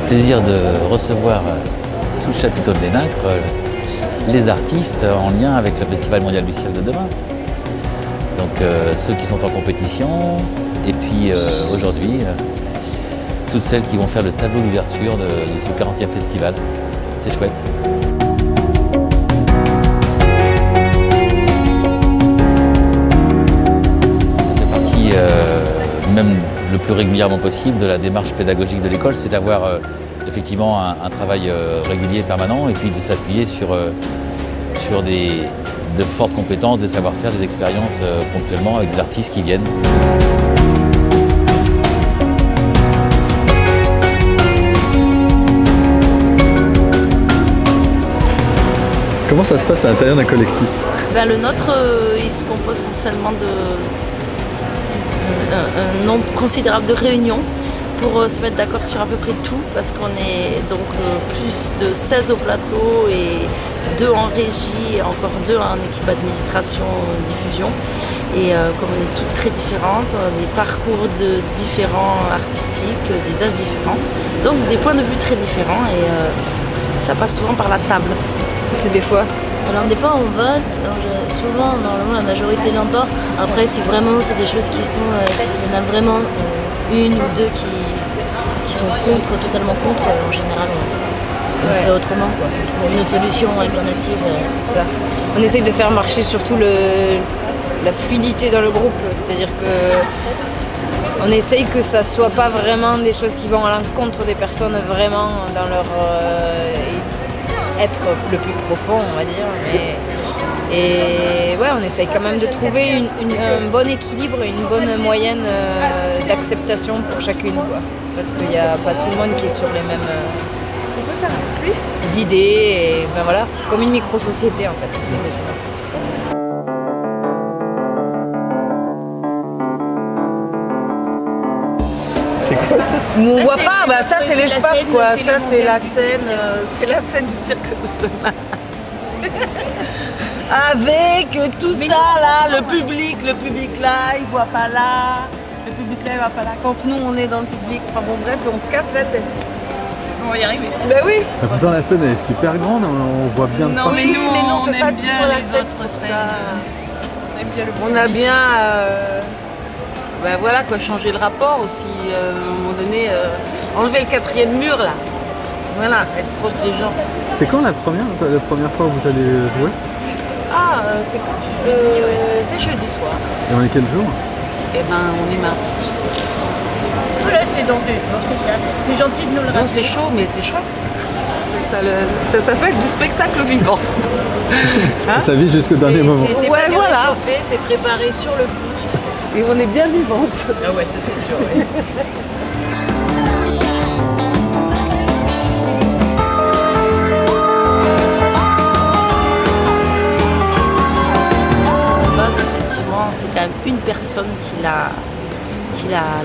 plaisir de recevoir sous le chapiteau de l'Énacre les artistes en lien avec le Festival mondial du cirque de demain. Donc ceux qui sont en compétition et puis aujourd'hui toutes celles qui vont faire le tableau d'ouverture de ce 40e festival. C'est chouette. Ça fait partie même le plus régulièrement possible de la démarche pédagogique de l'école, c'est d'avoir effectivement un travail régulier, permanent, et puis de s'appuyer sur de fortes compétences, des savoir-faire, des expériences ponctuellement avec des artistes qui viennent. Comment ça se passe à l'intérieur d'un collectif ? Le nôtre, il se compose essentiellement d'un nombre considérable de réunions pour se mettre d'accord sur à peu près tout, parce qu'on est donc plus de 16 au plateau et 2 en régie et encore 2 en équipe administration diffusion. Et comme on est toutes très différentes, on a des parcours différents artistiques, des âges différents, donc des points de vue très différents, et ça passe souvent par la table. C'est des fois. Alors des fois on vote, souvent normalement la majorité l'emporte. Après si vraiment c'est des choses qui sont, s'il y en a vraiment une ou deux qui sont totalement contre, en général on fait autrement quoi. On trouve une autre solution alternative. Ça. On essaye de faire marcher surtout la fluidité dans le groupe, c'est-à-dire que on essaye que ça soit pas vraiment des choses qui vont à l'encontre des personnes vraiment dans leur être le plus profond, on va dire. Et ouais, on essaye quand même de trouver un bon équilibre et une bonne moyenne d'acceptation pour chacune, quoi. Parce qu'il n'y a pas tout le monde qui est sur les mêmes idées, et ben voilà, comme une micro-société en fait. C'est exactement ça. On voit pas, ça c'est l'espace quoi, ça c'est la scène du cirque de demain. Avec tout ça là, le public là, il voit pas là, le public là il va pas là. Quand nous on est dans le public, enfin bon bref, on se casse la tête. On va y arriver. Ben oui. Pourtant la scène est super grande, on voit bien. Non mais nous on fait pas tout sur la scène pour ça. On a bien voilà quoi, changer le rapport aussi, à un moment donné, enlever le 4e mur là, voilà, être proche des gens. C'est quand la première fois où vous allez jouer ? C'est jeudi soir. Et on est quel jour ? Eh ben on est mardi. Voilà, c'est donc 2 jours, c'est ça. C'est gentil de nous le rappeler. Non, c'est chaud mais c'est chouette. Ça s'appelle du spectacle vivant. Hein ? Ça vit jusqu'au dernier moment. C'est ouais, voilà. réchauffé, c'est préparé sur le pouce. Et on est bien vivante. Ah ouais, ça c'est sûr, oui. Effectivement, c'est quand même une personne qui l'a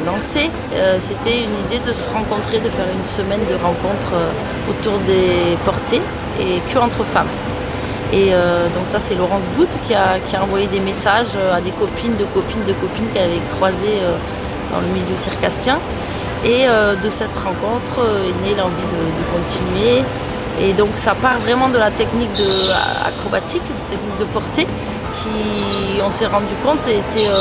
lancé. C'était une idée de se rencontrer, de faire une semaine de rencontres autour des portées et que entre femmes. Et donc ça c'est Laurence Bout qui a envoyé des messages à des copines qu'elle avait croisées dans le milieu circassien. Et de cette rencontre est née l'envie de continuer. Et donc ça part vraiment de la technique acrobatique, de technique de portée, qui on s'est rendu compte était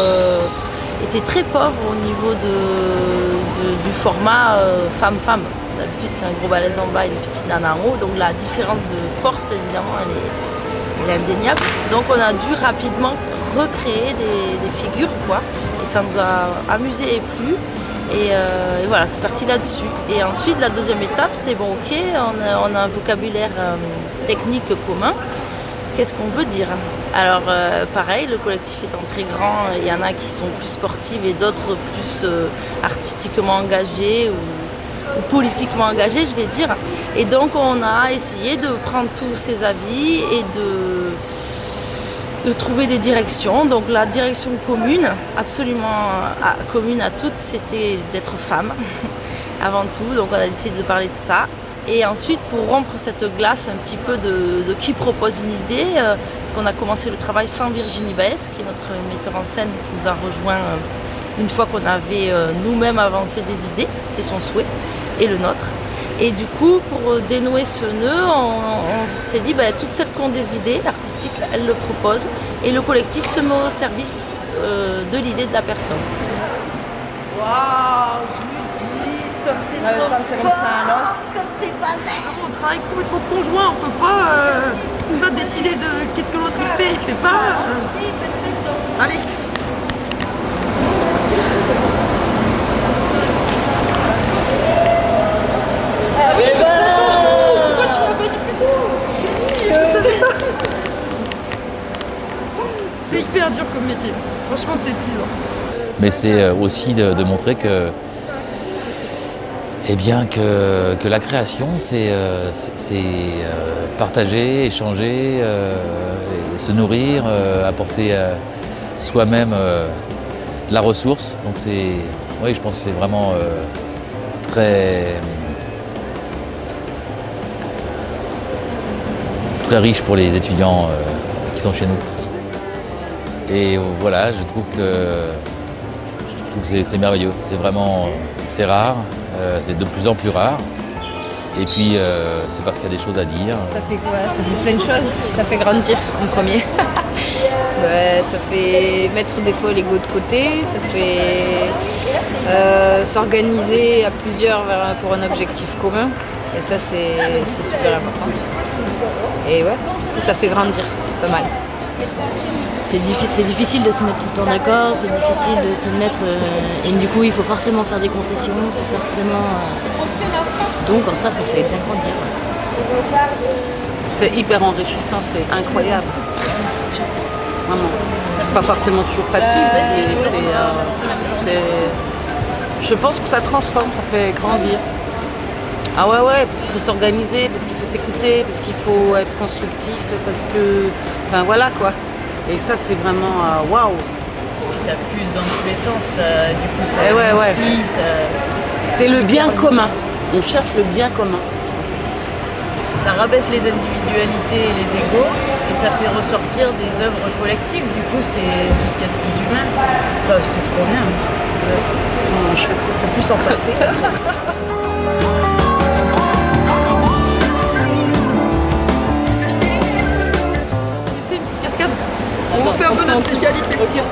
très pauvre au niveau du format femme-femme. D'habitude c'est un gros balèze en bas et une petite nana en haut, donc la différence de force évidemment elle est indéniable. Donc on a dû rapidement recréer des figures quoi, et ça nous a amusé et plu. Et voilà, c'est parti là-dessus. Et ensuite, la deuxième étape, c'est bon, ok, on a un vocabulaire technique commun. Qu'est-ce qu'on veut dire ? Alors, pareil, le collectif étant très grand, il y en a qui sont plus sportives et d'autres plus artistiquement engagées ou politiquement engagées, je vais dire. Et donc, on a essayé de prendre tous ces avis et de trouver des directions. Donc la direction commune, absolument commune à toutes, c'était d'être femme avant tout. Donc on a décidé de parler de ça. Et ensuite, pour rompre cette glace un petit peu de qui propose une idée, parce qu'on a commencé le travail sans Virginie Baès, qui est notre metteur en scène, qui nous a rejoint une fois qu'on avait nous-mêmes avancé des idées, c'était son souhait et le nôtre. Et du coup, pour dénouer ce nœud, on s'est dit, toutes celles qui ont des idées artistiques, elles le proposent. Et le collectif se met au service de l'idée de la personne. Waouh, Judith, comme t'es trop ça, c'est comme ça, alors. Comme t'es balèze. On travaille complètement conjoint, on peut pas décider de qu'est-ce que l'autre il fait pas. Allez. Ça change tout. Pourquoi tu m'as pas dit plus tôt? Je savais pas. C'est hyper dur comme métier. Franchement, c'est épuisant. Mais c'est aussi de montrer que, que la création, c'est partager, échanger, et se nourrir, apporter soi-même la ressource. Donc je pense que c'est vraiment très riche pour les étudiants qui sont chez nous. Et voilà, je trouve que c'est merveilleux. C'est rare, c'est de plus en plus rare. Et puis c'est parce qu'il y a des choses à dire. Ça fait quoi? Ça fait plein de choses. Ça fait grandir en premier. Ça fait mettre des fois l'ego de côté. Ça fait s'organiser à plusieurs pour un objectif commun. Et ça, c'est super important. Et ouais, ça fait grandir pas mal. C'est difficile de se mettre tout le temps d'accord, c'est difficile de se mettre... et du coup, il faut forcément faire des concessions, il faut forcément... Donc ça fait bien grandir. C'est hyper enrichissant, c'est incroyable aussi. Vraiment. Pas forcément toujours facile, mais je pense que ça transforme, ça fait grandir. Ah ouais, parce qu'il faut s'organiser, parce qu'il faut s'écouter, parce qu'il faut être constructif, parce que... Enfin voilà quoi. Et ça c'est vraiment waouh. Ça fuse dans tous les sens, du coup ça investit, ça... C'est le bien commun. On cherche le bien commun. Ça rabaisse les individualités et les égos et ça fait ressortir des œuvres collectives. Du coup c'est tout ce qu'il y a de plus humain. Enfin, c'est trop bien. Faut plus s'en passer. On fait un peu notre spécialité. Okay.